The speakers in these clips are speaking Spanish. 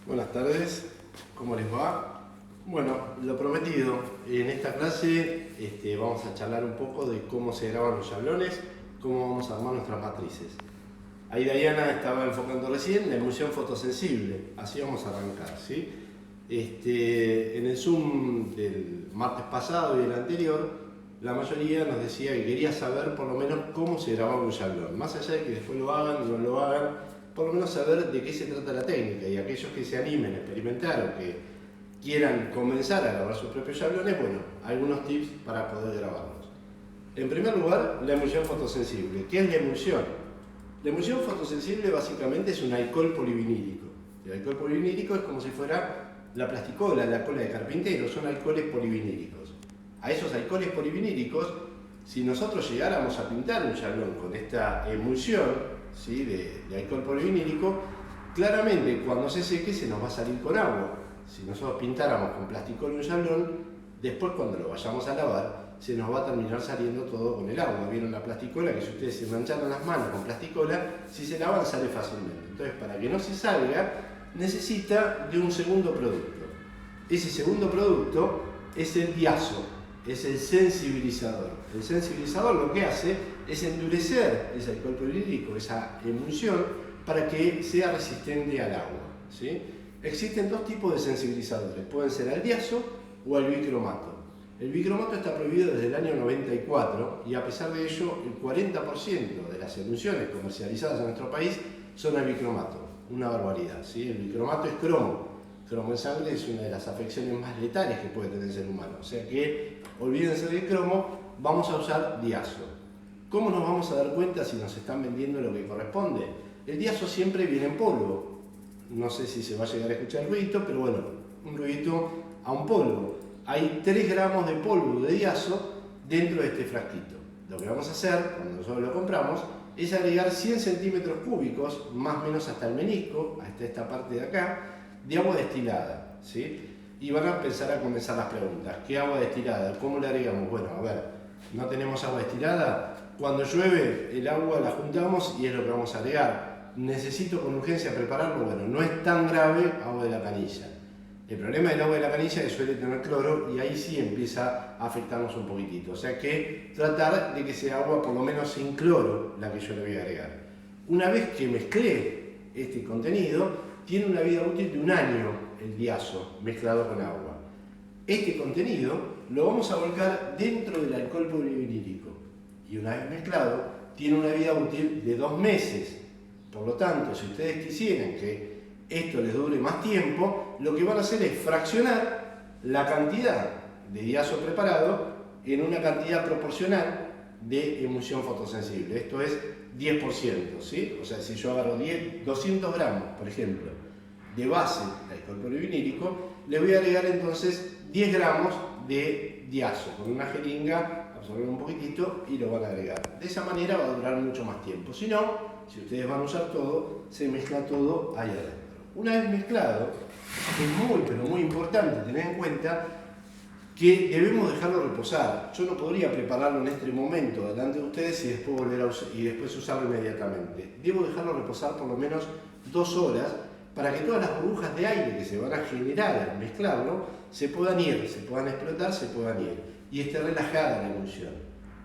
Buenas tardes, ¿cómo les va? Bueno, lo prometido, en esta clase vamos a charlar un poco de cómo se graban los yablones, cómo vamos a armar nuestras matrices. Ahí Diana estaba enfocando recién la emulsión fotosensible, así vamos a arrancar, ¿sí? En el Zoom del martes pasado y el anterior, la mayoría nos decía que quería saber por lo menos cómo se grababa un yablón, más allá de que después lo hagan o no lo hagan, por lo menos saber de qué se trata la técnica, y aquellos que se animen a experimentar o que quieran comenzar a grabar sus propios yablones, bueno, algunos tips para poder grabarlos. En primer lugar, la emulsión fotosensible. ¿Qué es la emulsión? La emulsión fotosensible básicamente es un alcohol polivinílico. El alcohol polivinílico es como si fuera la plasticola, la cola de carpintero, son alcoholes polivinílicos. A esos alcoholes polivinílicos, si nosotros llegáramos a pintar un yablón con esta emulsión, ¿sí? de alcohol polivinílico, claramente cuando se seque se nos va a salir con agua. Si nosotros pintáramos con plasticol un yablón, después cuando lo vayamos a lavar, se nos va a terminar saliendo todo con el agua. ¿Vieron la plasticola? Que si ustedes se mancharon las manos con plasticola, si se lavan sale fácilmente. Entonces, para que no se salga, necesita de un segundo producto. Ese segundo producto es el diazo, es el sensibilizador. El sensibilizador lo que hace es endurecer ese alcohol polivírico, esa emulsión, para que sea resistente al agua, ¿sí? Existen dos tipos de sensibilizadores, pueden ser el diazo o el bicromato. El bicromato está prohibido desde el año 94 y a pesar de ello el 40% de las emulsiones comercializadas en nuestro país son al bicromato, una barbaridad, ¿sí? El bicromato es cromo. Cromo en sangre es una de las afecciones más letales que puede tener el ser humano, o sea que olvídense del cromo, vamos a usar diazo. ¿Cómo nos vamos a dar cuenta si nos están vendiendo lo que corresponde? El diazo siempre viene en polvo. No sé si se va a llegar a escuchar el ruidito, pero bueno, un ruidito a un polvo. Hay 3 gramos de polvo de diazo dentro de este frasquito. Lo que vamos a hacer, cuando nosotros lo compramos, es agregar 100 centímetros cúbicos, más o menos hasta el menisco, hasta esta parte de acá, de agua destilada, ¿sí? Y van a empezar a comenzar las preguntas. ¿Qué agua destilada? ¿Cómo le agregamos? Bueno, a ver, no tenemos agua destilada. Cuando llueve, el agua la juntamos y es lo que vamos a agregar. ¿Necesito con urgencia prepararlo? Bueno, no es tan grave agua de la canilla. El problema del agua de la canilla es que suele tener cloro y ahí sí empieza a afectarnos un poquitito. O sea que tratar de que sea agua por lo menos sin cloro la que yo le voy a agregar. Una vez que mezclé este contenido, tiene una vida útil de 1 año el diazo mezclado con agua. Este contenido lo vamos a volcar dentro del alcohol polivinílico y una vez mezclado tiene una vida útil de 2 meses. Por lo tanto, si ustedes quisieran que esto les dure más tiempo, lo que van a hacer es fraccionar la cantidad de diazo preparado en una cantidad proporcional de emulsión fotosensible. Esto es 10%, ¿sí? O sea, si yo agarro 200 gramos, por ejemplo, de base de alcohol polivinílico, le voy a agregar entonces 10 gramos de diazo. Con una jeringa absorben un poquitito y lo van a agregar. De esa manera va a durar mucho más tiempo. Si no, si ustedes van a usar todo, se mezcla todo ahí adentro. Una vez mezclado, es muy, pero muy importante tener en cuenta que debemos dejarlo reposar. Yo no podría prepararlo en este momento delante de ustedes y después volver a y después usarlo inmediatamente. Debo dejarlo reposar por lo menos 2 horas para que todas las burbujas de aire que se van a generar al mezclarlo se puedan ir, se puedan explotar, se puedan ir y esté relajada la emulsión.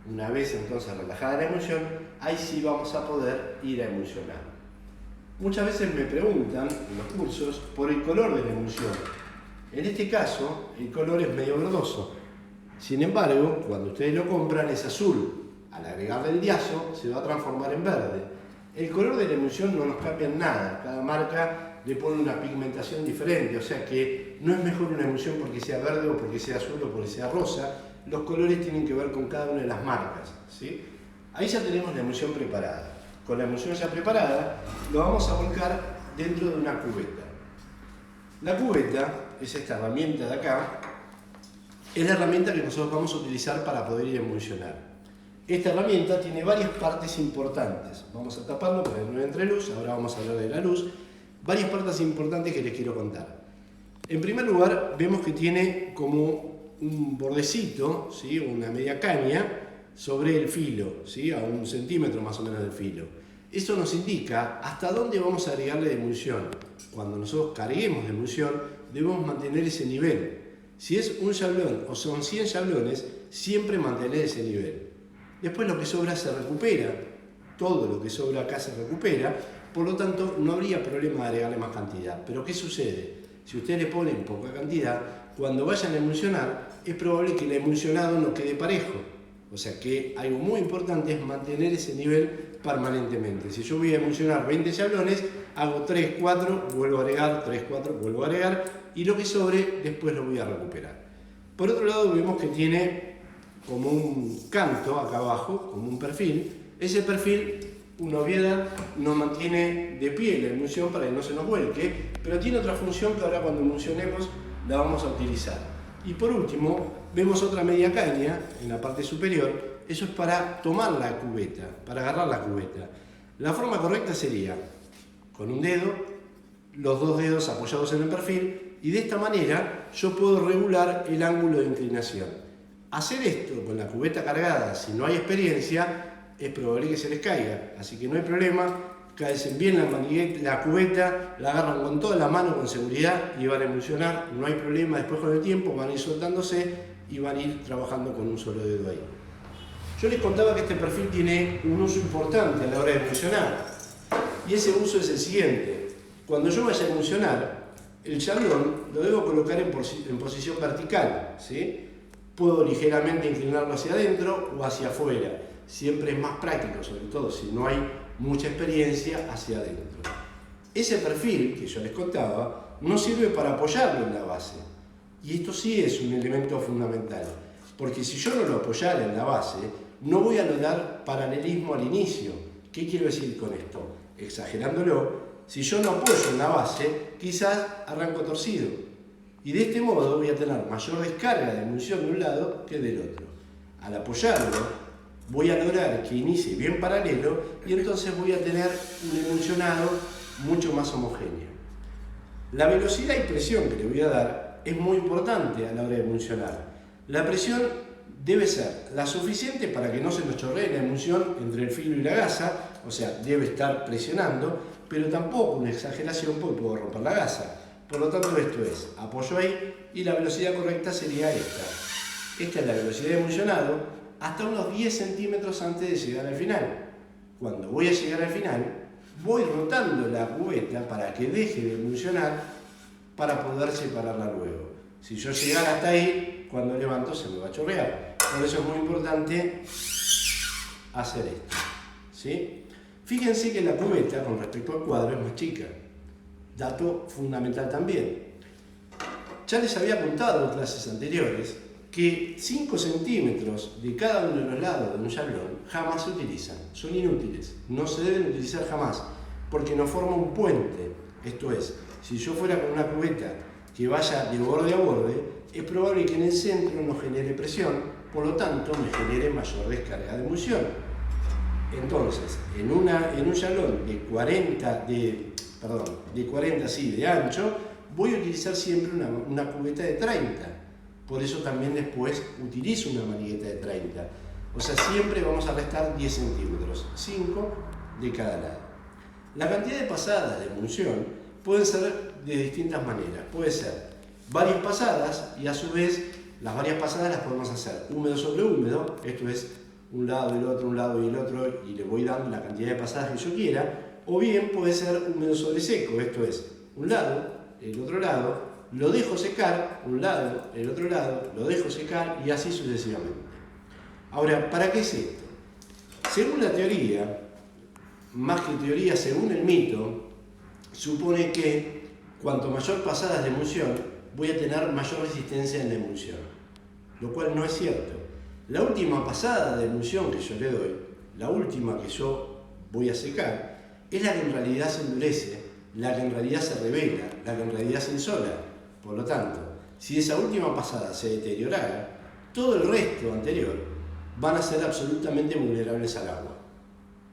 Una vez entonces relajada la emulsión, ahí sí vamos a poder ir a emulsionar. Muchas veces me preguntan en los cursos por el color de la emulsión. En este caso, el color es medio verdoso. Sin embargo, cuando ustedes lo compran es azul. Al agregarle el diazo, se va a transformar en verde. El color de la emulsión no nos cambia en nada. Cada marca le pone una pigmentación diferente. O sea que no es mejor una emulsión porque sea verde o porque sea azul o porque sea rosa. Los colores tienen que ver con cada una de las marcas, ¿sí? Ahí ya tenemos la emulsión preparada. Con la emulsión ya preparada, lo vamos a volcar dentro de una cubeta. La cubeta es esta herramienta de acá, es la herramienta que nosotros vamos a utilizar para poder ir a emulsionar. Esta herramienta tiene varias partes importantes. Vamos a taparlo para que no entre luz, ahora vamos a hablar de la luz. Varias partes importantes que les quiero contar. En primer lugar, vemos que tiene como un bordecito, ¿sí? Una media caña sobre el filo, ¿sí? A 1 centímetro más o menos del filo. Esto nos indica hasta dónde vamos a agregarle de emulsión. Cuando nosotros carguemos de emulsión, debemos mantener ese nivel. Si es un chablón o son 100 chablones, siempre mantener ese nivel. Después lo que sobra se recupera. Todo lo que sobra acá se recupera. Por lo tanto, no habría problema de agregarle más cantidad. Pero ¿qué sucede? Si ustedes le ponen poca cantidad, cuando vayan a emulsionar, es probable que el emulsionado no quede parejo. O sea que algo muy importante es mantener ese nivel permanentemente. Si yo voy a emulsionar 20 chablones, hago 3, 4, vuelvo a agregar, 3, 4, vuelvo a agregar, y lo que sobre después lo voy a recuperar. Por otro lado, vemos que tiene como un canto acá abajo, como un perfil. Ese perfil, una obviedad, nos mantiene de pie la emulsión para que no se nos vuelque, pero tiene otra función que ahora cuando emulsionemos la vamos a utilizar. Y por último, vemos otra media caña en la parte superior. Eso es para tomar la cubeta, para agarrar la cubeta. La forma correcta sería con un dedo, los dos dedos apoyados en el perfil, y de esta manera yo puedo regular el ángulo de inclinación. Hacer esto con la cubeta cargada, si no hay experiencia, es probable que se les caiga, así que no hay problema, calcen bien la cubeta, la agarran con toda la mano con seguridad y van a emulsionar, no hay problema, después con el tiempo van a ir soltándose y van a ir trabajando con un solo dedo ahí. Yo les contaba que este perfil tiene un uso importante a la hora de emulsionar, y ese uso es el siguiente: cuando yo vaya a emulsionar, el chablón lo debo colocar en posición vertical, ¿sí? Puedo ligeramente inclinarlo hacia adentro o hacia afuera. Siempre es más práctico, sobre todo si no hay mucha experiencia, hacia adentro. Ese perfil que yo les contaba no sirve para apoyarlo en la base. Y esto sí es un elemento fundamental, porque si yo no lo apoyara en la base, no voy a lograr paralelismo al inicio. ¿Qué quiero decir con esto? Exagerándolo, si yo no apoyo en la base, quizás arranco torcido. Y de este modo voy a tener mayor descarga de emulsión de un lado que del otro. Al apoyarlo, voy a lograr que inicie bien paralelo y entonces voy a tener un emulsionado mucho más homogéneo. La velocidad y presión que le voy a dar es muy importante a la hora de emulsionar. La presión debe ser la suficiente para que no se nos chorree la emulsión entre el filo y la gasa, o sea, debe estar presionando, pero tampoco una exageración porque puedo romper la gasa. Por lo tanto, esto es, apoyo ahí y la velocidad correcta sería esta. Esta es la velocidad de emulsionado hasta unos 10 centímetros antes de llegar al final. Cuando voy a llegar al final, voy rotando la cubeta para que deje de emulsionar para poder separarla luego. Si yo llegara hasta ahí, cuando levanto se me va a chorrear. Por eso es muy importante hacer esto, ¿sí? Fíjense que la cubeta con respecto al cuadro es más chica. Dato fundamental también. Ya les había contado en clases anteriores que 5 centímetros de cada uno de los lados de un chablón jamás se utilizan, son inútiles, no se deben utilizar jamás, porque nos forma un puente. Esto es, si yo fuera con una cubeta que vaya de borde a borde, es probable que en el centro no genere presión, por lo tanto me genere mayor descarga de emulsión. Entonces, en un chablón de 40 de ancho, voy a utilizar siempre una cubeta de 30. Por eso también después utilizo una manigueta de 30. O sea, siempre vamos a restar 10 centímetros, 5 de cada lado. La cantidad de pasadas de emulsión pueden ser de distintas maneras. Puede ser varias pasadas y a su vez las varias pasadas las podemos hacer húmedo sobre húmedo. Esto es un lado y el otro, un lado y el otro, y le voy dando la cantidad de pasadas que yo quiera. O bien puede ser húmedo sobre seco. Esto es un lado, el otro lado, lo dejo secar, un lado, el otro lado, lo dejo secar y así sucesivamente. Ahora, ¿para qué es esto? Según la teoría, más que teoría, según el mito, supone que cuanto mayor pasadas de emulsión, voy a tener mayor resistencia en la emulsión, lo cual no es cierto. La última pasada de emulsión que yo le doy, la última que yo voy a secar, es la que en realidad se endurece, la que en realidad se revela, la que en realidad se ensola. Por lo tanto, si esa última pasada se deteriorara, todo el resto anterior van a ser absolutamente vulnerables al agua.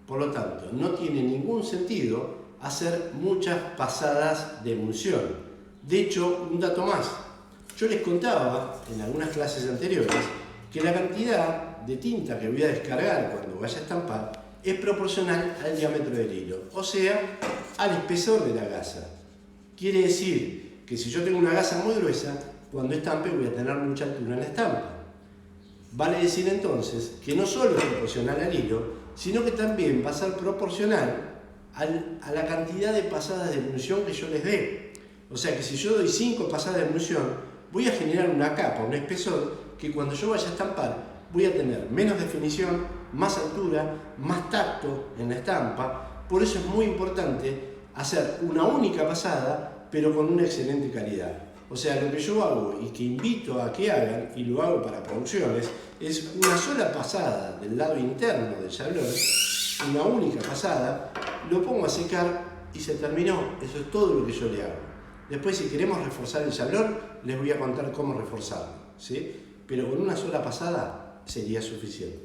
Por lo tanto, no tiene ningún sentido hacer muchas pasadas de emulsión. De hecho, un dato más. Yo les contaba en algunas clases anteriores que la cantidad de tinta que voy a descargar cuando vaya a estampar es proporcional al diámetro del hilo, o sea, al espesor de la gasa. Quiere decir que si yo tengo una gasa muy gruesa, cuando estampe voy a tener mucha altura en la estampa. Vale decir entonces que no solo es proporcional al hilo, sino que también va a ser proporcional a la cantidad de pasadas de emulsión que yo les dé. O sea que si yo doy 5 pasadas de emulsión, voy a generar una capa, un espesor, que cuando yo vaya a estampar voy a tener menos definición, más altura, más tacto en la estampa. Por eso es muy importante hacer una única pasada, pero con una excelente calidad. O sea, lo que yo hago y que invito a que hagan, y lo hago para producciones, es una sola pasada del lado interno del chablón, una única pasada, lo pongo a secar y se terminó. Eso es todo lo que yo le hago. Después, si queremos reforzar el chablón, les voy a contar cómo reforzarlo, ¿sí? Pero con una sola pasada sería suficiente.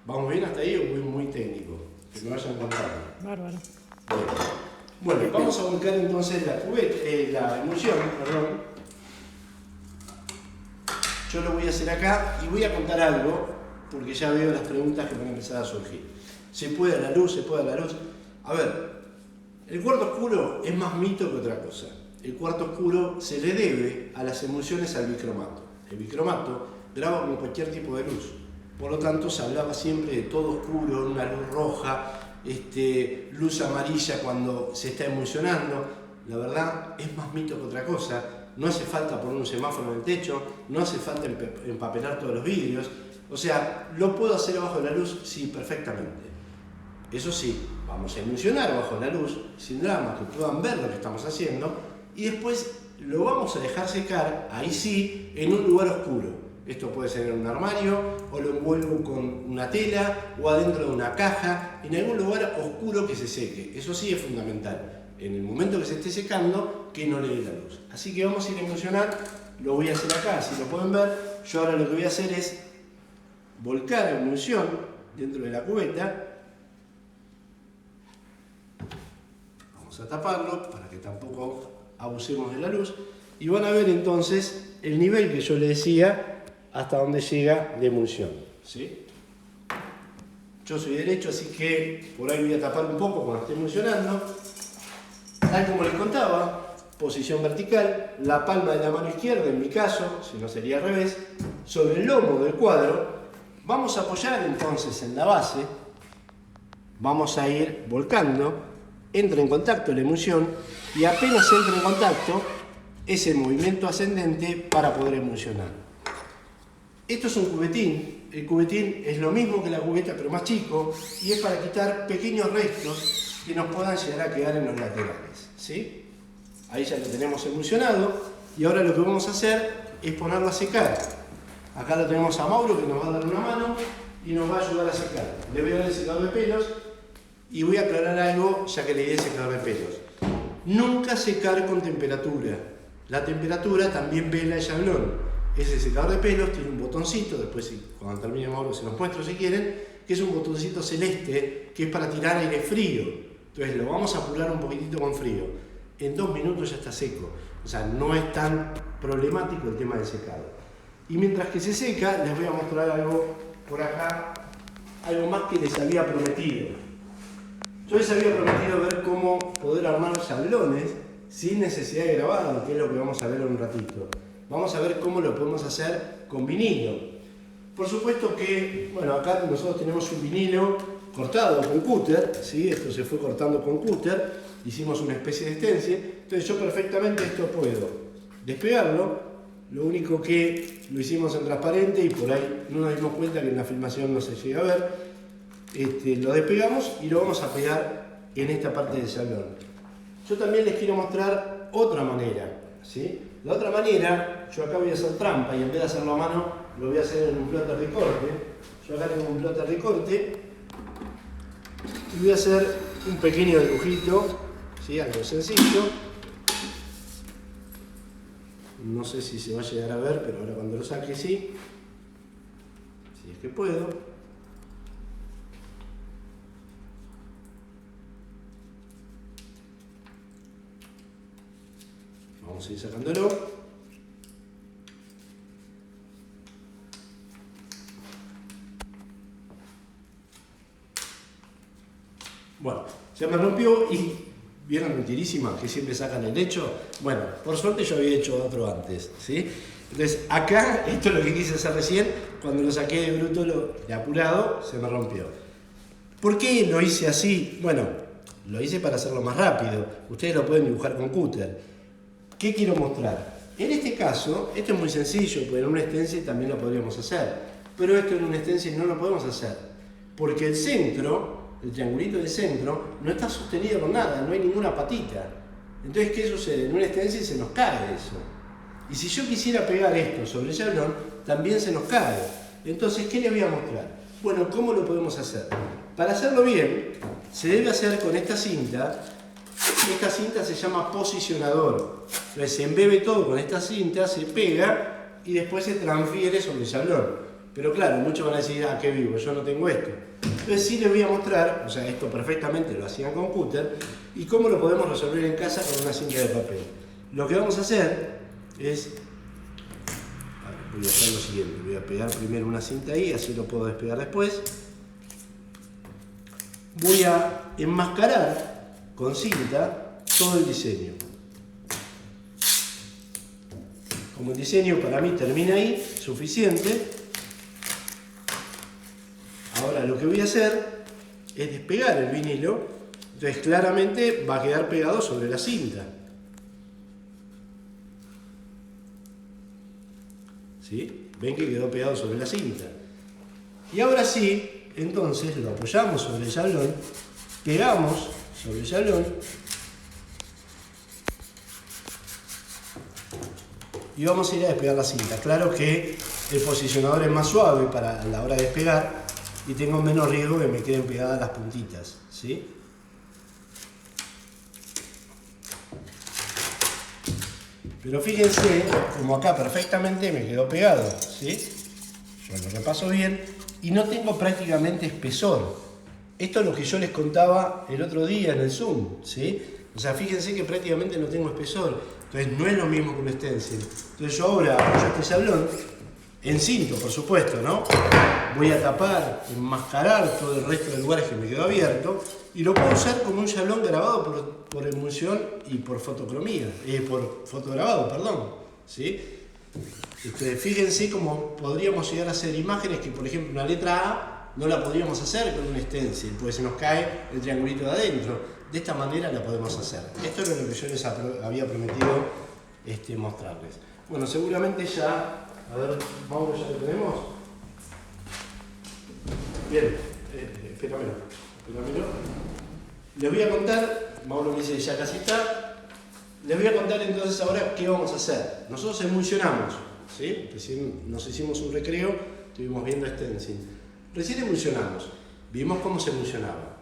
¿Vamos bien hasta ahí o voy muy técnico? Que me vayan contando. Bárbaro. Bueno, vamos a volcar entonces la emulsión, perdón. Yo lo voy a hacer acá y voy a contar algo, porque ya veo las preguntas que van a empezar a surgir. ¿Se puede a la luz? ¿Se puede a la luz? A ver, el cuarto oscuro es más mito que otra cosa. El cuarto oscuro se le debe a las emulsiones al bicromato. El bicromato graba con cualquier tipo de luz. Por lo tanto, se hablaba siempre de todo oscuro, una luz roja, luz amarilla cuando se está emulsionando. La verdad, es más mito que otra cosa. No hace falta poner un semáforo en el techo, no hace falta empapelar todos los vidrios. O sea, ¿lo puedo hacer abajo de la luz? Sí, perfectamente. Eso sí, vamos a emulsionar bajo la luz, sin drama, que puedan ver lo que estamos haciendo, y después lo vamos a dejar secar, ahí sí, en un lugar oscuro. Esto puede ser en un armario, o lo envuelvo con una tela, o adentro de una caja, en algún lugar oscuro que se seque. Eso sí es fundamental. En el momento que se esté secando, que no le dé la luz. Así que vamos a ir a emulsionar, lo voy a hacer acá, si lo pueden ver. Yo ahora lo que voy a hacer es volcar la emulsión dentro de la cubeta. Vamos a taparlo para que tampoco abusemos de la luz. Y van a ver entonces el nivel que yo les decía hasta donde llega la emulsión, ¿sí? Yo soy derecho, así que por ahí voy a tapar un poco cuando esté emulsionando. Tal como les contaba, posición vertical, la palma de la mano izquierda, en mi caso, si no sería al revés, sobre el lomo del cuadro. Vamos a apoyar entonces en la base, vamos a ir volcando, entra en contacto la emulsión y apenas entra en contacto es el movimiento ascendente para poder emulsionar. Esto es un cubetín, el cubetín es lo mismo que la cubeta pero más chico y es para quitar pequeños restos que nos puedan llegar a quedar en los laterales, ¿sí? Ahí ya lo tenemos emulsionado y ahora lo que vamos a hacer es ponerlo a secar. Acá lo tenemos a Mauro que nos va a dar una mano y nos va a ayudar a secar. Le voy a dar el secador de pelos y voy a aclarar algo ya que le di el secador de pelos. Nunca secar con temperatura. La temperatura también vela el chablón. Ese secador de pelos tiene un botoncito, después cuando termine Mauro se los muestro si quieren, que es un botoncito celeste que es para tirar aire frío. Entonces lo vamos a apurar un poquitito con frío. En 2 minutos ya está seco. O sea, no es tan problemático el tema del secado. Y mientras que se seca, les voy a mostrar algo por acá, algo más que les había prometido. Yo les había prometido ver cómo poder armar chablones sin necesidad de grabado, que es lo que vamos a ver en un ratito. Vamos a ver cómo lo podemos hacer con vinilo. Por supuesto que, bueno, acá nosotros tenemos un vinilo cortado con cúter, ¿sí? Esto se fue cortando con cúter, hicimos una especie de stencil, entonces yo perfectamente esto puedo despegarlo, lo único que lo hicimos en transparente y por ahí no nos dimos cuenta que en la filmación no se llega a ver, lo despegamos y lo vamos a pegar en esta parte del chablón. Yo también les quiero mostrar otra manera, ¿sí? La otra manera, yo acá voy a hacer trampa y en vez de hacerlo a mano, lo voy a hacer en un plotter de corte. Yo acá tengo un plotter de corte y voy a hacer un pequeño dibujito, ¿sí? Algo sencillo. No sé si se va a llegar a ver, pero ahora cuando lo saque sí. Si es que puedo. Vamos a ir sacándolo. Bueno, se me rompió y ¿vieron mentirísima que siempre sacan el hecho? Bueno, por suerte yo había hecho otro antes, ¿sí? Entonces acá, esto es lo que quise hacer recién, cuando lo saqué de bruto, de apurado, se me rompió. ¿Por qué lo hice así? Bueno, lo hice para hacerlo más rápido. Ustedes lo pueden dibujar con cúter. ¿Qué quiero mostrar? En este caso, esto es muy sencillo, porque en un stencil también lo podríamos hacer. Pero esto en un stencil no lo podemos hacer. Porque el centro, el triangulito del centro, no está sostenido con nada, no hay ninguna patita. Entonces, ¿qué sucede? En un stencil se nos cae eso. Y si yo quisiera pegar esto sobre el chablón, también se nos cae. Entonces, ¿qué les voy a mostrar? Bueno, ¿cómo lo podemos hacer? Para hacerlo bien, se debe hacer con esta cinta. Esta cinta se llama posicionador. Entonces se embebe todo con esta cinta, se pega y después se transfiere sobre el chablón. Pero claro, muchos van a decir, ah, qué vivo, yo no tengo esto. Entonces sí les voy a mostrar, o sea, esto perfectamente lo hacían con cúter, y cómo lo podemos resolver en casa con una cinta de papel. Lo que vamos a hacer es, voy a hacer lo siguiente, voy a pegar primero una cinta ahí, así lo puedo despegar después. Voy a enmascarar con cinta todo el diseño. Como el diseño para mí termina ahí, suficiente. Ahora lo que voy a hacer es despegar el vinilo, entonces claramente va a quedar pegado sobre la cinta. ¿Sí? Ven que quedó pegado sobre la cinta. Y ahora sí, entonces lo apoyamos sobre el chablón, pegamos sobre el chablón y vamos a ir a despegar la cinta. Claro que el posicionador es más suave para la hora de despegar y tengo menos riesgo que me queden pegadas las puntitas, ¿sí? Pero fíjense como acá perfectamente me quedó pegado, ¿sí? Yo lo repaso bien y no tengo prácticamente espesor. Esto es lo que yo les contaba el otro día en el Zoom, ¿sí? O sea, fíjense que prácticamente no tengo espesor. Entonces no es lo mismo que un stencil. Entonces yo ahora apoyo este chablón, encinto por supuesto, ¿no? Voy a tapar, enmascarar todo el resto del lugar que me quedó abierto y lo puedo usar como un chablón grabado por emulsión y por fotocromía, por fotograbado, perdón, ¿sí? Entonces, fíjense cómo podríamos llegar a hacer imágenes que, por ejemplo, una letra A no la podríamos hacer con un stencil, porque se nos cae el triangulito de adentro. De esta manera la podemos hacer. Esto es lo que yo les había prometido mostrarles. Bueno, seguramente ya, a ver, Mauro, ¿ya lo tenemos? Bien, espéramelo. Les voy a contar, Mauro me dice que ya casi está. Les voy a contar entonces ahora qué vamos a hacer. Nosotros emulsionamos, ¿sí? Recién nos hicimos un recreo, estuvimos viendo stencil. Recién emulsionamos, vimos cómo se emulsionaba.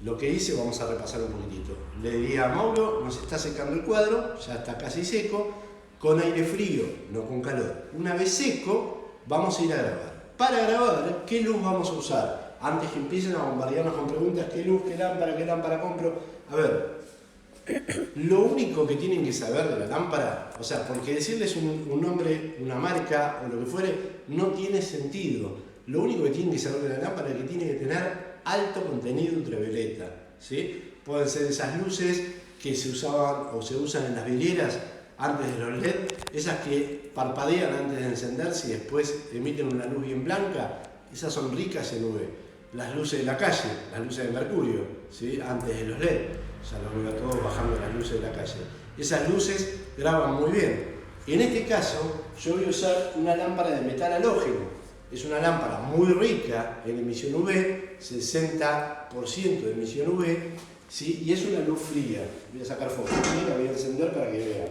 Lo que hice, vamos a repasar un poquitito. Le diría a Mauro, nos está secando el cuadro, ya está casi seco, con aire frío, no con calor. Una vez seco, vamos a ir a grabar. Para grabar, ¿qué luz vamos a usar? Antes que empiecen a bombardearnos con preguntas, ¿qué luz, qué lámpara compro? A ver, lo único que tienen que saber de la lámpara, o sea, porque decirles un nombre, una marca o lo que fuere, no tiene sentido. Lo único que tienen que saber de la lámpara es que tiene que tener alto contenido ultravioleta, ¿sí? Pueden ser esas luces que se usaban o se usan en las vidrieras antes de los LED, esas que parpadean antes de encenderse y después emiten una luz bien blanca, esas son ricas en UV. Las luces de la calle, las luces de mercurio, ¿sí? Antes de los LED, o sea, los veo a todos bajando las luces de la calle. Esas luces graban muy bien. Y en este caso, yo voy a usar una lámpara de metal halógeno. Es una lámpara muy rica en emisión UV, 60% de emisión UV, ¿sí? Y es una luz fría. Voy a sacar fotos, ¿sí? La voy a encender para que vean.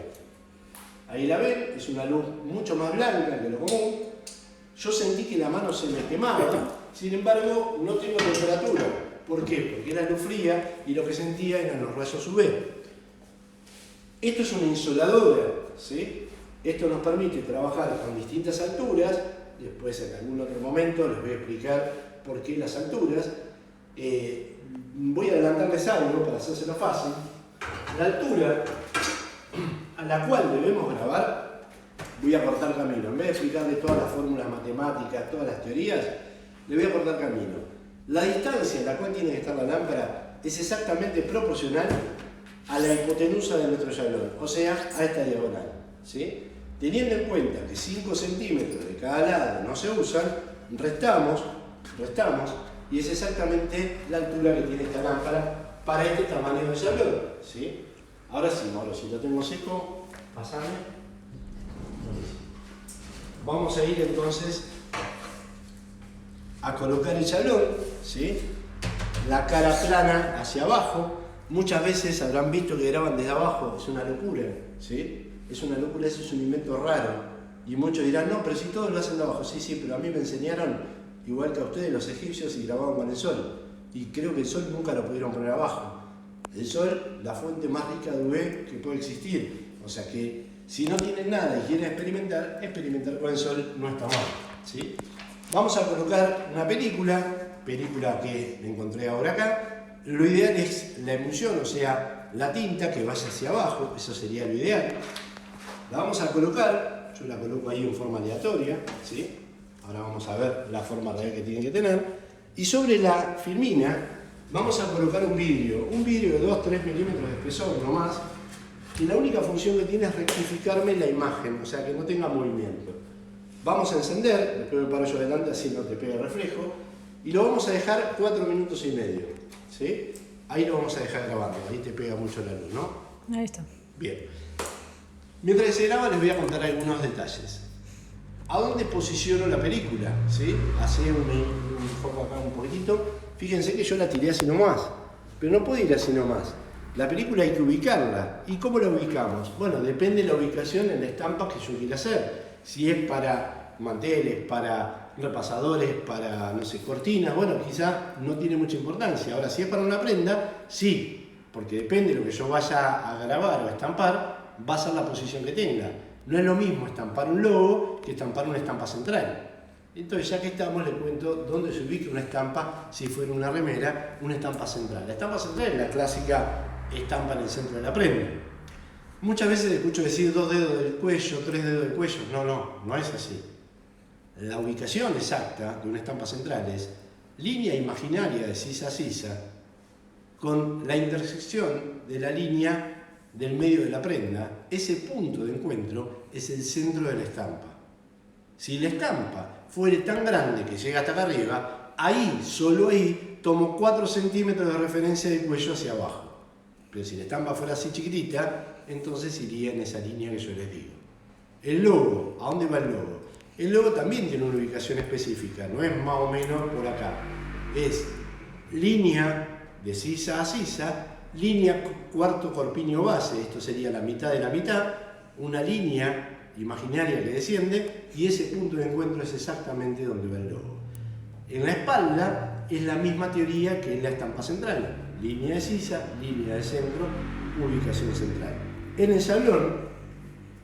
Ahí la ven, es una luz mucho más blanca que lo común. Yo sentí que la mano se me quemaba, sin embargo no tengo temperatura. ¿Por qué? Porque era luz fría y lo que sentía eran los rayos UV. Esto es una insoladora, ¿sí? Esto nos permite trabajar con distintas alturas. Después en algún otro momento les voy a explicar por qué las alturas. Voy a adelantarles algo para hacérselo fácil. La altura a la cual debemos grabar, voy a cortar camino. En vez de explicarles todas las fórmulas matemáticas, todas las teorías, le voy a cortar camino. La distancia en la cual tiene que estar la lámpara es exactamente proporcional a la hipotenusa de nuestro yablón, o sea, a esta diagonal, ¿sí? Teniendo en cuenta que 5 centímetros de cada lado no se usan, restamos, y es exactamente la altura que tiene esta lámpara para este tamaño de yablón, ¿sí? Ahora sí, Mauro, si lo tengo seco, pasame. Vamos a ir entonces a colocar el yablón, ¿sí? La cara plana hacia abajo. Muchas veces habrán visto que graban desde abajo, es una locura, ¿sí? Es una locura, eso es un invento raro. Y muchos dirán, no, pero si todos lo hacen de abajo. Sí, sí, pero a mí me enseñaron, igual que a ustedes, los egipcios, y grababan con el sol. Y creo que el sol nunca lo pudieron poner abajo. El sol, la fuente más rica de UV que puede existir. O sea que si no tienen nada y quieren experimentar con el sol no está mal, ¿sí? Vamos a colocar una película que encontré ahora acá. Lo ideal es la emulsión, o sea, la tinta que vaya hacia abajo, eso sería lo ideal. La vamos a colocar, yo la coloco ahí en forma aleatoria, ¿sí? Ahora vamos a ver la forma real que tiene que tener. Y sobre la filmina vamos a colocar un vidrio de 2-3 milímetros de espesor, no más, que la única función que tiene es rectificarme la imagen, o sea, que no tenga movimiento. Vamos a encender, después me paro yo adelante así no te pega el reflejo, y lo vamos a dejar 4 minutos y medio, ¿sí? Ahí lo vamos a dejar grabando, ahí te pega mucho la luz, ¿no? Ahí está. Bien. Mientras se graba les voy a contar algunos detalles. ¿A dónde posiciono la película? ¿Sí? Así un foco acá un poquitito. Fíjense que yo la tiré así nomás, pero no puedo ir así nomás. La película hay que ubicarla. ¿Y cómo la ubicamos? Bueno, depende de la ubicación en la estampa que yo quiera hacer. Si es para manteles, para repasadores, para, no sé, cortinas, bueno, quizás no tiene mucha importancia. Ahora, si es para una prenda, sí, porque depende de lo que yo vaya a grabar o a estampar, va a ser la posición que tenga. No es lo mismo estampar un logo que estampar una estampa central. Entonces, ya que estamos, les cuento dónde se ubica una estampa, si fuera una remera, una estampa central. La estampa central es la clásica estampa en el centro de la prenda. Muchas veces escucho decir 2 dedos del cuello, 3 dedos del cuello. No es así. La ubicación exacta de una estampa central es línea imaginaria de sisa a sisa con la intersección de la línea del medio de la prenda. Ese punto de encuentro es el centro de la estampa. Si la estampa fuere tan grande que llega hasta acá arriba, ahí, solo ahí, tomo 4 centímetros de referencia del cuello hacia abajo. Pero si la estampa fuera así chiquitita, entonces iría en esa línea que yo les digo. El logo, ¿a dónde va el logo? El logo también tiene una ubicación específica, no es más o menos por acá. Es línea de sisa a sisa, línea cuarto corpiño base, esto sería la mitad de la mitad, una línea imaginaria que desciende, y ese punto de encuentro es exactamente donde va el logo. En la espalda es la misma teoría que en la estampa central. Línea de sisa, línea de centro, ubicación central. En el yablón,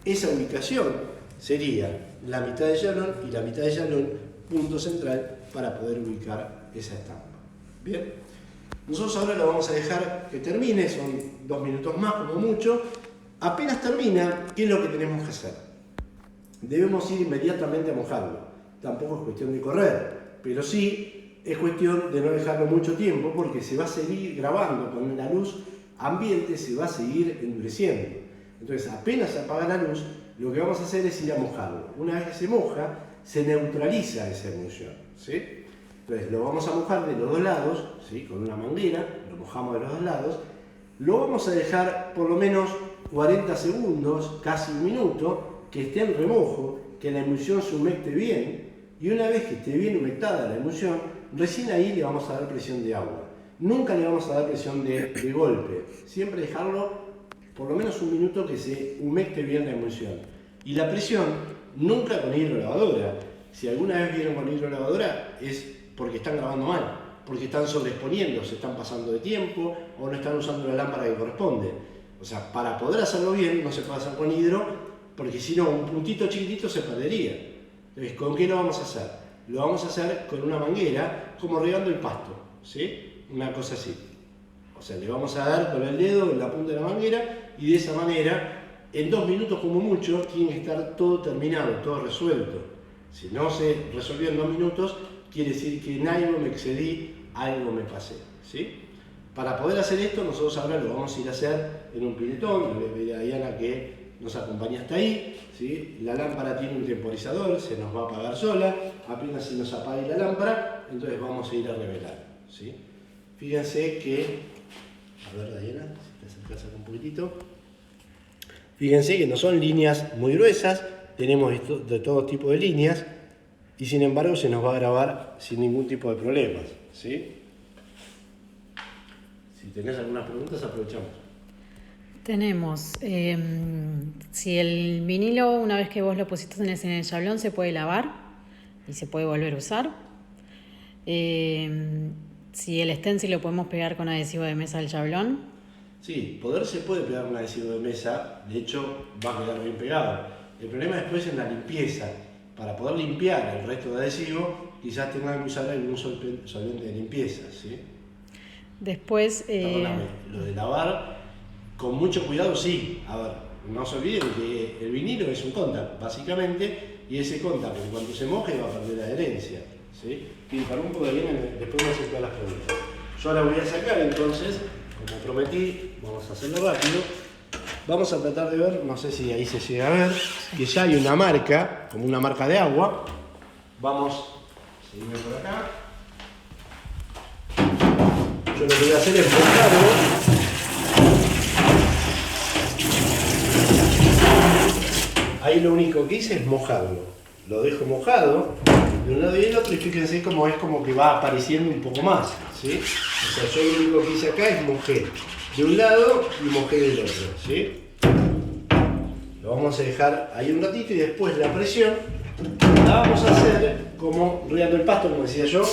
esa ubicación sería la mitad de yablón y la mitad de yablón, punto central, para poder ubicar esa estampa. Bien, nosotros ahora lo vamos a dejar que termine, son 2 minutos más como mucho. Apenas termina, ¿qué es lo que tenemos que hacer? Debemos ir inmediatamente a mojarlo. Tampoco es cuestión de correr, pero sí es cuestión de no dejarlo mucho tiempo, porque se va a seguir grabando con la luz ambiente, se va a seguir endureciendo. Entonces, apenas se apaga la luz, lo que vamos a hacer es ir a mojarlo. Una vez que se moja, se neutraliza esa emulsión, ¿sí? Entonces, lo vamos a mojar de los 2 lados, ¿sí? Con una manguera, lo mojamos de los 2 lados. Lo vamos a dejar por lo menos 40 segundos, casi un minuto, que esté en remojo, que la emulsión se humecte bien, y una vez que esté bien humectada la emulsión, recién ahí le vamos a dar presión de agua. Nunca le vamos a dar presión de golpe, siempre dejarlo por lo menos un minuto que se humecte bien la emulsión. Y la presión, nunca con hidrolavadora. Si alguna vez vieron con hidrolavadora es porque están grabando mal, porque están sobreexponiendo, se están pasando de tiempo o no están usando la lámpara que corresponde. O sea, para poder hacerlo bien no se puede hacer con hidro, porque si no, un puntito chiquitito se perdería. Entonces, ¿con qué lo vamos a hacer? Lo vamos a hacer con una manguera, como regando el pasto, ¿sí? Una cosa así. O sea, le vamos a dar con el dedo en la punta de la manguera, y de esa manera, en 2 minutos como mucho, tiene que estar todo terminado, todo resuelto. Si no se resolvió en 2 minutos, quiere decir que en algo me excedí, algo me pasé, ¿sí? Para poder hacer esto, nosotros ahora lo vamos a ir a hacer en un piletón. Le voy a pedir a Diana que nos acompañe hasta ahí, ¿sí? La lámpara tiene un temporizador, se nos va a apagar sola. Apenas se nos apague la lámpara, entonces vamos a ir a revelar, ¿sí? Fíjense que, a ver Diana, si te acercas acá un poquitito. Fíjense que no son líneas muy gruesas, tenemos de todo tipo de líneas y sin embargo se nos va a grabar sin ningún tipo de problemas, ¿sí? Si tenés algunas preguntas, aprovechamos. Tenemos, si el vinilo, una vez que vos lo pusiste en el chablón, se puede lavar y se puede volver a usar. Si el stencil lo podemos pegar con adhesivo de mesa al chablón. Sí, se puede pegar un adhesivo de mesa, de hecho va a quedar bien pegado. El problema después es la limpieza. Para poder limpiar el resto de adhesivo, quizás tengan que usar algún solvente de limpieza, ¿sí? Después... Perdóname, lo de lavar, con mucho cuidado sí. A ver, no se olviden que el vinilo es un contact, básicamente, y ese contact, en cuanto se moje, va a perder la adherencia, ¿sí? Y para un poco de bien, después me hacen todas las preguntas. Yo ahora voy a sacar entonces, como prometí, vamos a hacerlo rápido. Vamos a tratar de ver, no sé si ahí se llega a ver, que ya hay una marca, como una marca de agua. Vamos a seguirme por acá. Yo lo que voy a hacer es mojarlo. Ahí lo único que hice es mojarlo. Lo dejo mojado de un lado y del otro y fíjense cómo es como que va apareciendo un poco más, ¿sí? O sea, yo lo único que hice acá es mojé de un lado y mojé del otro, ¿sí? Lo vamos a dejar ahí un ratito y después la presión la vamos a hacer como riando el pasto, como decía yo.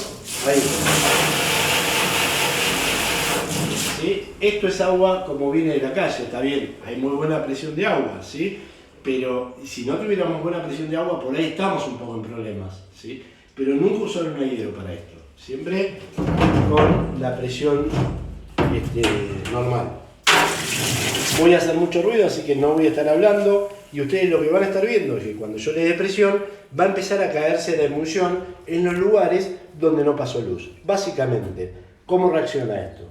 Ahí. ¿Sí? Esto es agua como viene de la calle, está bien, hay muy buena presión de agua, ¿sí? Pero si no tuviéramos buena presión de agua, por ahí estamos un poco en problemas, ¿sí? Pero nunca usaron una hidro para esto, siempre con la presión normal. Voy a hacer mucho ruido, así que no voy a estar hablando, y ustedes lo que van a estar viendo es que cuando yo le dé presión, va a empezar a caerse la emulsión en los lugares donde no pasó luz. Básicamente, ¿cómo reacciona esto?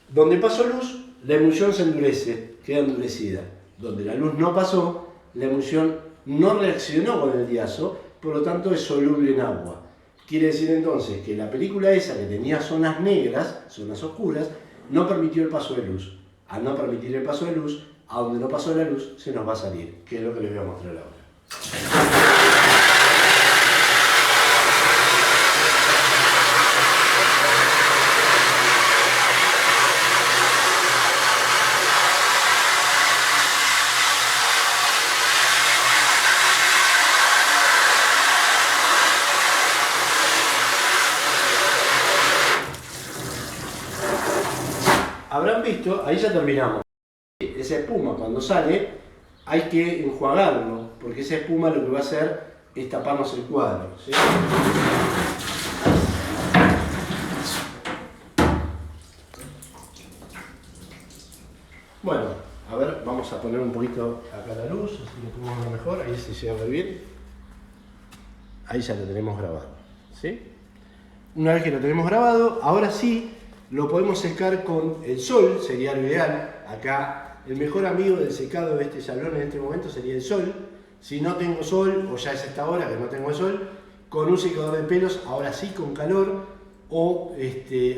Donde pasó luz, la emulsión se endurece, queda endurecida. Donde la luz no pasó, la emulsión no reaccionó con el diazo, por lo tanto es soluble en agua. Quiere decir entonces que la película esa que tenía zonas negras, zonas oscuras, no permitió el paso de luz. Al no permitir el paso de luz, a donde no pasó la luz, se nos va a salir, que es lo que les voy a mostrar ahora. Habrán visto, ahí ya terminamos. Esa espuma cuando sale hay que enjuagarlo, porque esa espuma lo que va a hacer es taparnos el cuadro, ¿sí? Bueno, a ver, vamos a poner un poquito acá la luz, así que podemos ver mejor, ahí se llega a ver bien. Ahí ya lo tenemos grabado, ¿sí? Una vez que lo tenemos grabado, ahora sí lo podemos secar con el sol, sería lo ideal. Acá el mejor amigo del secado de este chablón en este momento sería el sol. Si no tengo sol, o ya es esta hora que no tengo el sol, con un secador de pelos, ahora sí con calor, o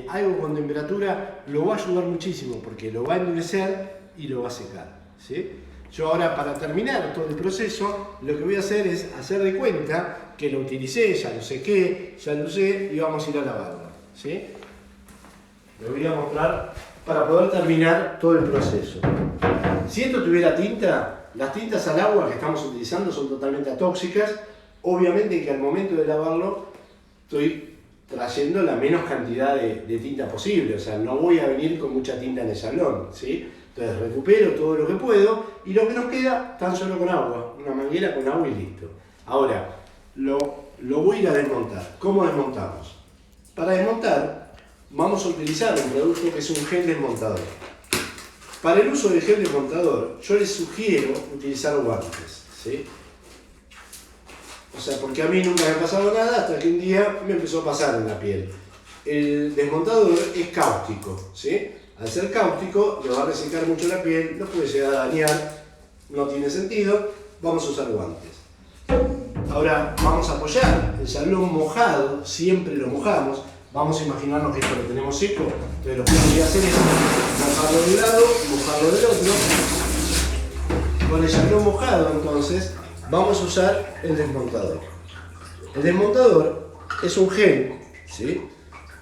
algo con temperatura, lo va a ayudar muchísimo porque lo va a endurecer y lo va a secar, ¿sí? Yo ahora, para terminar todo el proceso, lo que voy a hacer es hacer de cuenta que lo utilicé, ya lo sequé, ya lo usé y vamos a ir a lavarlo, ¿sí? Le voy a mostrar para poder terminar todo el proceso. Si esto tuviera tinta, las tintas al agua que estamos utilizando son totalmente atóxicas. Obviamente que al momento de lavarlo estoy trayendo la menos cantidad de tinta posible, o sea, no voy a venir con mucha tinta en el chablón, ¿sí? Entonces recupero todo lo que puedo y lo que nos queda tan solo con agua, una manguera con agua y listo. Ahora, lo voy a ir a desmontar. ¿Cómo desmontamos? Para desmontar vamos a utilizar un producto que es un gel desmontador. Para el uso del gel desmontador, yo les sugiero utilizar guantes, ¿sí? O sea, porque a mí nunca me ha pasado nada hasta que un día me empezó a pasar en la piel. el desmontador es cáustico, ¿sí? Al ser cáustico le va a resecar mucho la piel, lo puede llegar a dañar, no tiene sentido, vamos a usar guantes. Ahora vamos a apoyar el chablón mojado, siempre lo mojamos. Vamos a imaginarnos que esto lo tenemos seco, entonces lo que voy a hacer es mojarlo de un lado, mojarlo del otro. Con el chablón mojado entonces vamos a usar el desmontador. El desmontador es un gel, ¿sí?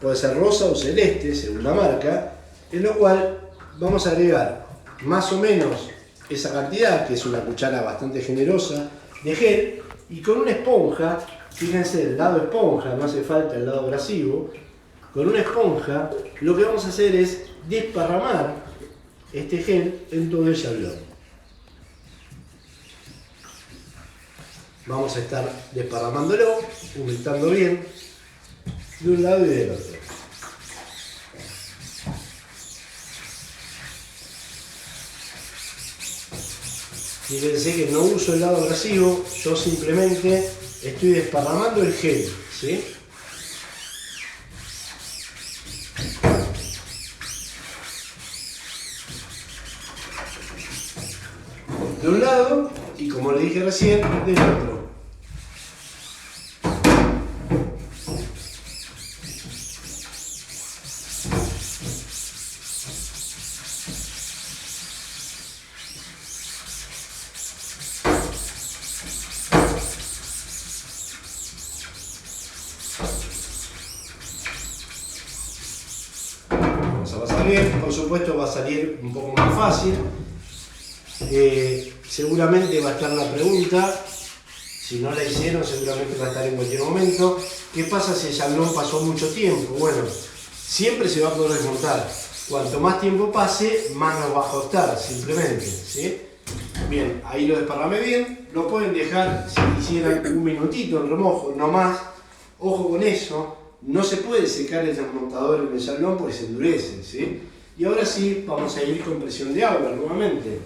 Puede ser rosa o celeste según la marca, en lo cual vamos a agregar más o menos esa cantidad, que es una cuchara bastante generosa de gel, y con una esponja, fíjense el lado esponja, no hace falta el lado abrasivo, con una esponja lo que vamos a hacer es desparramar este gel en todo el chablón. Vamos a estar desparramándolo, humectando bien, de un lado y del otro. Fíjense que no uso el lado abrasivo, yo simplemente estoy desparramando el gel, ¿sí? De un lado y, como le dije recién, del otro. Vamos a pasar bien, por supuesto va a salir un poco más fácil. Seguramente va a estar la pregunta, si no la hicieron seguramente va a estar en cualquier momento, ¿qué pasa si el chablón pasó mucho tiempo? Bueno, siempre se va a poder desmontar. Cuanto más tiempo pase, más nos va a costar, simplemente, ¿sí? Bien, ahí lo desparramé bien, lo pueden dejar, si quisieran, un minutito en remojo, no más. Ojo con eso, no se puede secar el desmontador en el chablón porque se endurece, ¿sí? Y ahora sí, vamos a ir con presión de agua nuevamente.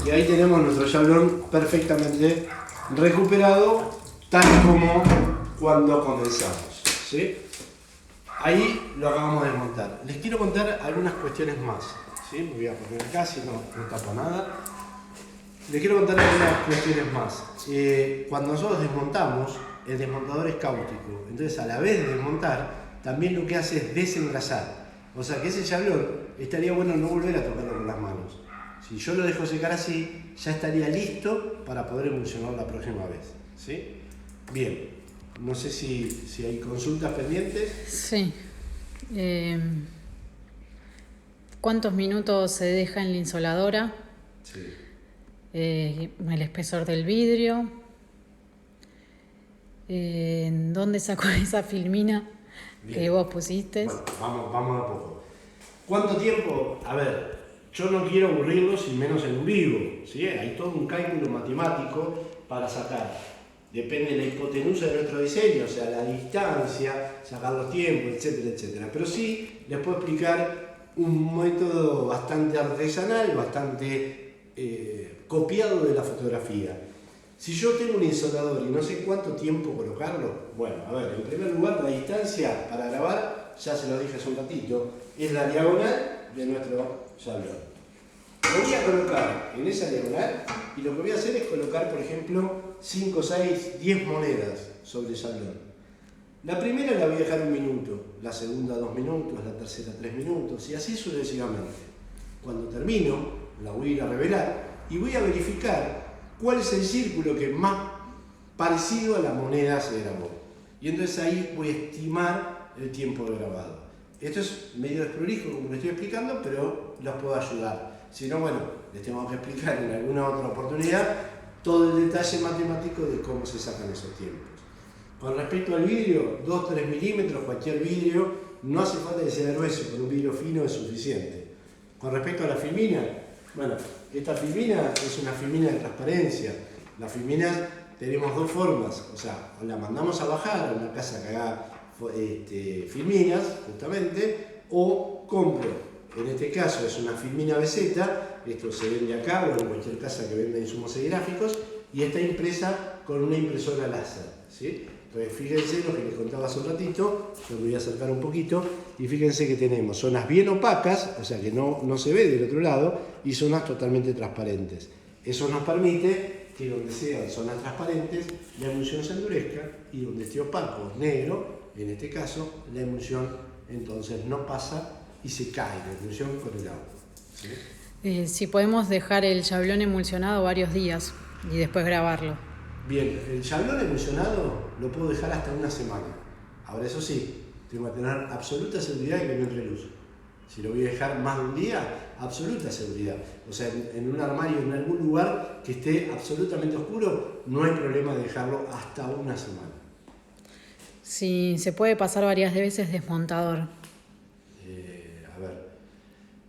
Y ahí tenemos nuestro chablón perfectamente recuperado, tal como cuando comenzamos, ¿sí? Ahí lo acabamos de desmontar. Les quiero contar algunas cuestiones más, ¿sí? Me voy a poner acá, si no tapo nada. Les quiero contar algunas cuestiones más. Cuando nosotros desmontamos, el desmontador es cáustico. Entonces, a la vez de desmontar, también lo que hace es desengrasar. O sea que ese chablón estaría bueno no volver a tocarlo con las manos. Si yo lo dejo secar así, ya estaría listo para poder emulsionar la próxima vez, ¿sí? Bien, no sé si hay consultas pendientes. Sí. ¿Cuántos minutos se deja en la insoladora? Sí. El espesor del vidrio. ¿Dónde sacó esa filmina que vos pusiste? Bueno, vamos a poco. ¿Cuánto tiempo? A ver, yo no quiero aburrirlos y menos en un vivo, ¿sí? Hay todo un cálculo matemático para sacar. Depende de la hipotenusa de nuestro diseño, o sea, la distancia, sacar los tiempos, etcétera, etcétera. Pero sí les puedo explicar un método bastante artesanal, bastante copiado de la fotografía. Si yo tengo un insolador y no sé cuánto tiempo colocarlo, bueno, a ver, en primer lugar, la distancia para grabar, ya se lo dije hace un ratito, es la diagonal de nuestro chablón. Lo voy a colocar en esa diagonal y lo que voy a hacer es colocar, por ejemplo, 5, 6, 10 monedas sobre el chablón. La primera la voy a dejar 1 minuto, la segunda 2 minutos, la tercera 3 minutos y así sucesivamente. Cuando termino, la voy a ir a revelar y voy a verificar cuál es el círculo que más parecido a la moneda se grabó. Y entonces ahí voy a estimar el tiempo de grabado. Esto es medio desprolijo como lo estoy explicando, pero los puedo ayudar. Si no, bueno, les tengo que explicar en alguna otra oportunidad todo el detalle matemático de cómo se sacan esos tiempos. Con respecto al vidrio, 2-3 milímetros, cualquier vidrio, no hace falta que sea grueso, con un vidrio fino es suficiente. Con respecto a la filmina, bueno, esta filmina es una filmina de transparencia. Las filminas tenemos dos formas, o sea, o la mandamos a bajar a una casa que haga filminas, justamente, o compro. En este caso es una filmina BZ, esto se vende acá o en cualquier casa que venda insumos serigráficos, y está impresa con una impresora láser, ¿sí? Entonces fíjense lo que les contaba hace un ratito, yo me voy a acercar un poquito, y fíjense que tenemos zonas bien opacas, o sea que no se ve del otro lado, y zonas totalmente transparentes. Eso nos permite que donde sean zonas transparentes, la emulsión se endurezca, y donde esté opaco, negro, en este caso, la emulsión entonces no pasa y se cae la emulsión con el agua, ¿sí? Si podemos dejar el chablón emulsionado varios días y después grabarlo. Bien, el chablón emulsionado lo puedo dejar hasta una semana. Ahora eso sí, tengo que tener absoluta seguridad de que no entre luz. Si lo voy a dejar más de un día, absoluta seguridad. O sea, en un armario, en algún lugar que esté absolutamente oscuro, no hay problema de dejarlo hasta una semana. Si se puede pasar varias veces desmontador. A ver,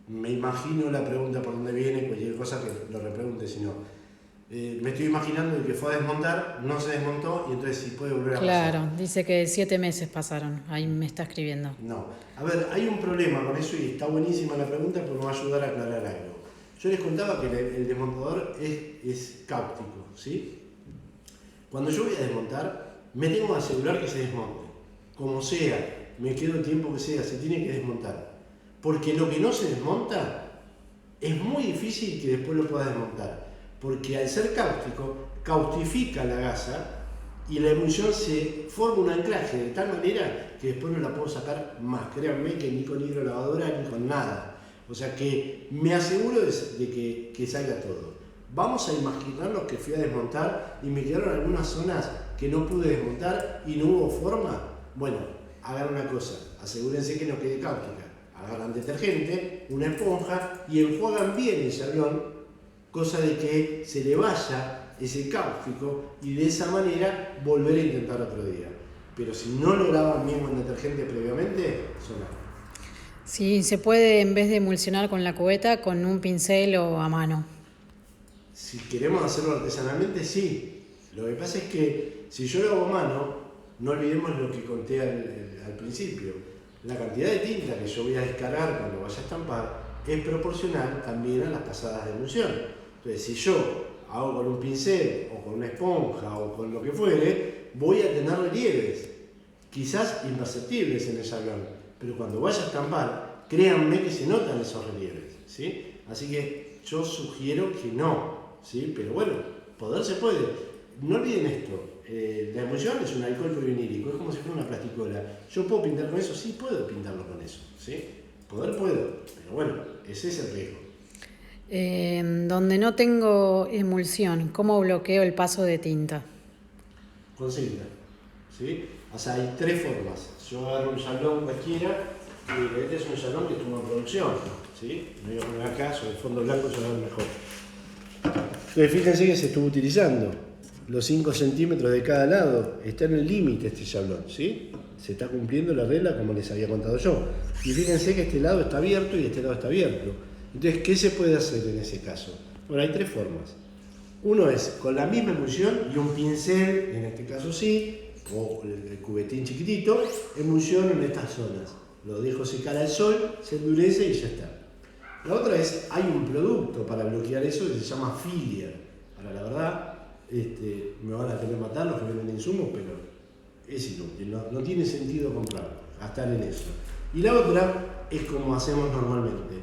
me imagino la pregunta por dónde viene, cualquier cosa que lo repregunte, si no. Me estoy imaginando el que fue a desmontar, no se desmontó y entonces sí puede volver a pasar. Claro, dice que 7 meses pasaron, ahí me está escribiendo. No, a ver, hay un problema con eso y está buenísima la pregunta porque me va a ayudar a aclarar algo. Yo les contaba que el desmontador es cáustico, ¿sí? Cuando yo voy a desmontar, me tengo que asegurar que se desmonte. Como sea, me quedo el tiempo que sea, se tiene que desmontar. Porque lo que no se desmonta, es muy difícil que después lo puedas desmontar. Porque al ser cáustico, caustifica la gasa y la emulsión se forma un anclaje de tal manera que después no la puedo sacar más. Créanme que ni con hidrolavadora ni con nada. O sea que me aseguro de que salga todo. Vamos a imaginarnos que fui a desmontar y me quedaron algunas zonas que no pude desmontar y no hubo forma. Bueno, hagan una cosa, asegúrense que no quede cáustica. Agarran detergente, una esponja y enjuagan bien el chablón, cosa de que se le vaya ese cáustico y de esa manera volver a intentar otro día. Pero si no lo lavan bien con detergente previamente, son agua. Sí, se puede en vez de emulsionar con la cubeta, con un pincel o a mano. Si queremos hacerlo artesanalmente, sí. Lo que pasa es que si yo lo hago a mano, no olvidemos lo que conté al principio. La cantidad de tinta que yo voy a descargar cuando vaya a estampar es proporcional también a las pasadas de emulsión. Entonces, si yo hago con un pincel o con una esponja o con lo que fuere, voy a tener relieves, quizás imperceptibles en el chablón, pero cuando vaya a estampar, créanme que se notan esos relieves, ¿sí? Así que yo sugiero que no, ¿sí? Pero bueno, poder se puede. No olviden esto, la emulsión es un alcohol polivinílico, es como si fuera una plasticola. ¿Yo puedo pintar con eso? Sí, puedo pintarlo con eso, ¿sí? Poder puedo, pero bueno, ese es el riesgo. Donde no tengo emulsión, ¿cómo bloqueo el paso de tinta? Con cinta, ¿sí? O sea, hay tres formas. Yo agarro un chablón cualquiera, y este es un chablón que estuvo en producción, ¿sí? Me voy a poner acá, sobre el fondo blanco se va a ver mejor. Entonces, fíjense que se estuvo utilizando los 5 centímetros de cada lado. Está en el límite este chablón, ¿sí? Se está cumpliendo la regla como les había contado yo. Y fíjense que este lado está abierto y este lado está abierto. Entonces, ¿qué se puede hacer en ese caso? Bueno, hay tres formas. Uno es con la misma emulsión y un pincel, en este caso sí, o el cubetín chiquitito, emulsiono en estas zonas. Lo dejo secar al sol, se endurece y ya está. La otra es, hay un producto para bloquear eso que se llama filler. Ahora, la verdad, me van a querer matar los que venden insumos, pero es inútil, no tiene sentido comprarlo, gastar en eso. Y la otra es como hacemos normalmente.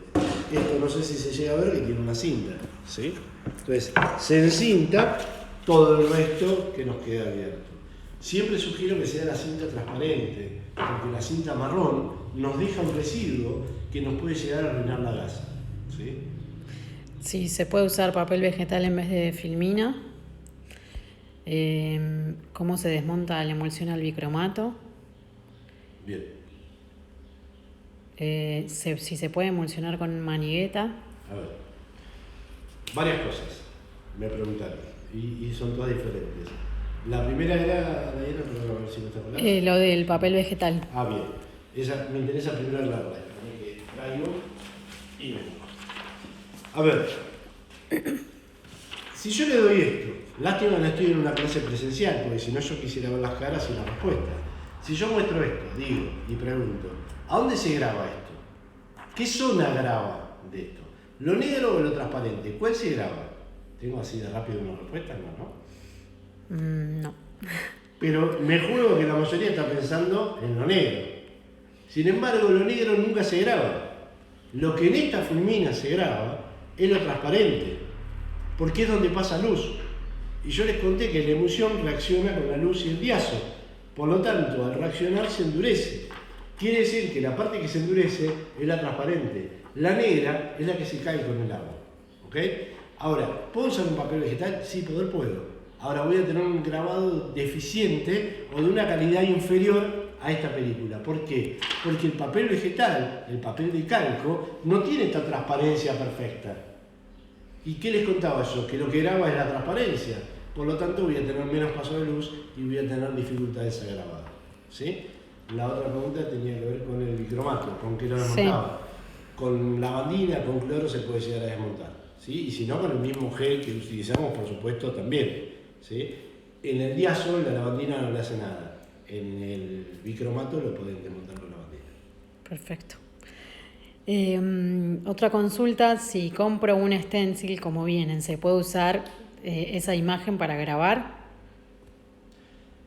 Esto no sé si se llega a ver que tiene una cinta, ¿sí? Entonces, se encinta todo el resto que nos queda abierto. Siempre sugiero que sea la cinta transparente, porque la cinta marrón nos deja un residuo que nos puede llegar a arruinar la gasa, ¿sí? Sí, se puede usar papel vegetal en vez de filmina. ¿Cómo se desmonta la emulsión al bicromato? Bien. Si se puede emulsionar con manigueta. A ver, varias cosas me preguntaron y son todas diferentes. La primera era, Dayana, pero a ver si no te acordás. Lo del papel vegetal. Ah, bien. Esa, me interesa primero hablarla. Que traigo y vengo. A ver, si yo le doy esto, lástima que no estoy en una clase presencial, porque si no yo quisiera ver las caras y las respuestas. Si yo muestro esto, digo y pregunto, ¿a dónde se graba esto? ¿Qué zona graba de esto? ¿Lo negro o lo transparente? ¿Cuál se graba? ¿Tengo así de rápido una respuesta? No, ¿no? No. Pero me juego que la mayoría está pensando en lo negro. Sin embargo, lo negro nunca se graba. Lo que en esta fulmina se graba es lo transparente, porque es donde pasa luz. Y yo les conté que la emulsión reacciona con la luz y el diazo. Por lo tanto, al reaccionar se endurece. Quiere decir que la parte que se endurece es la transparente. La negra es la que se cae con el agua. ¿Ok? Ahora, ¿puedo usar un papel vegetal? Sí, poder puedo. Ahora voy a tener un grabado deficiente o de una calidad inferior a esta película. ¿Por qué? Porque el papel vegetal, el papel de calco, no tiene esta transparencia perfecta. ¿Y qué les contaba yo? Que lo que graba es la transparencia. Por lo tanto voy a tener menos paso de luz y voy a tener dificultades a grabar. ¿Sí? La otra pregunta tenía que ver con el bicromato, con qué lo desmontaba. Con lavandina, con cloro se puede llegar a desmontar. ¿Sí? Y si no, con el mismo gel que utilizamos, por supuesto, también. ¿Sí? En el diazo la lavandina no le hace nada. En el bicromato lo pueden desmontar con lavandina. Perfecto. Otra consulta, si compro un stencil como vienen, ¿se puede usar esa imagen para grabar?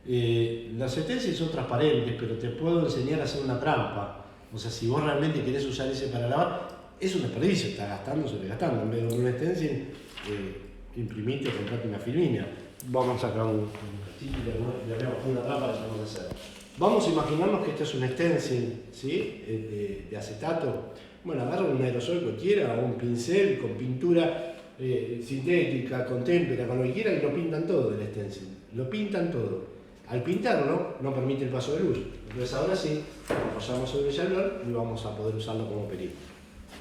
Las stencils son transparentes, pero te puedo enseñar a hacer una trampa. O sea, si vos realmente querés usar ese para grabar, es un desperdicio, está gastando, sobregastando. En vez de un stencil, imprimite o comprate una filmina. Vamos a sacar un cachito y le haremos una trampa que vamos a hacer. Vamos a imaginarnos que este es un stencil, ¿sí? De acetato. Bueno, agarran un aerosol cualquiera o un pincel con pintura sintética, con témpera, con lo que quieran y lo pintan todo el stencil. Lo pintan todo. Al pintarlo no permite el paso de luz. Entonces ahora sí, lo apoyamos sobre el chablón y vamos a poder usarlo como película.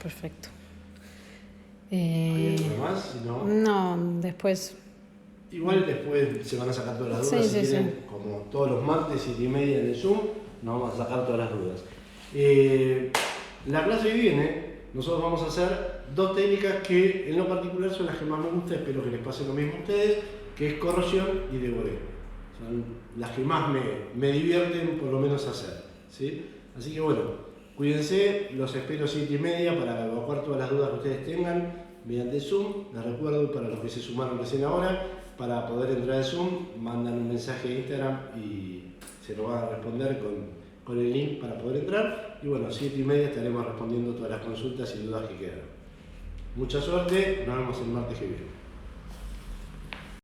Perfecto. ¿Hay algo más? No. No, después. Igual después se van a sacar todas las dudas si quieren, como todos los martes 7:30 en el Zoom, nos vamos a sacar todas las dudas. La clase que viene, nosotros vamos a hacer dos técnicas que en lo particular son las que más me gustan, espero que les pase lo mismo a ustedes, que es corrosión y deboreo. Son las que más me divierten por lo menos hacer. ¿Sí? Así que bueno, cuídense, los espero 7:30 para evacuar todas las dudas que ustedes tengan mediante Zoom. Les recuerdo para los que se sumaron recién ahora, para poder entrar al Zoom, mandan un mensaje de Instagram y se lo van a responder con el link para poder entrar. Y bueno, 7:30 estaremos respondiendo todas las consultas y dudas que quedan. Mucha suerte, nos vemos el martes que viene.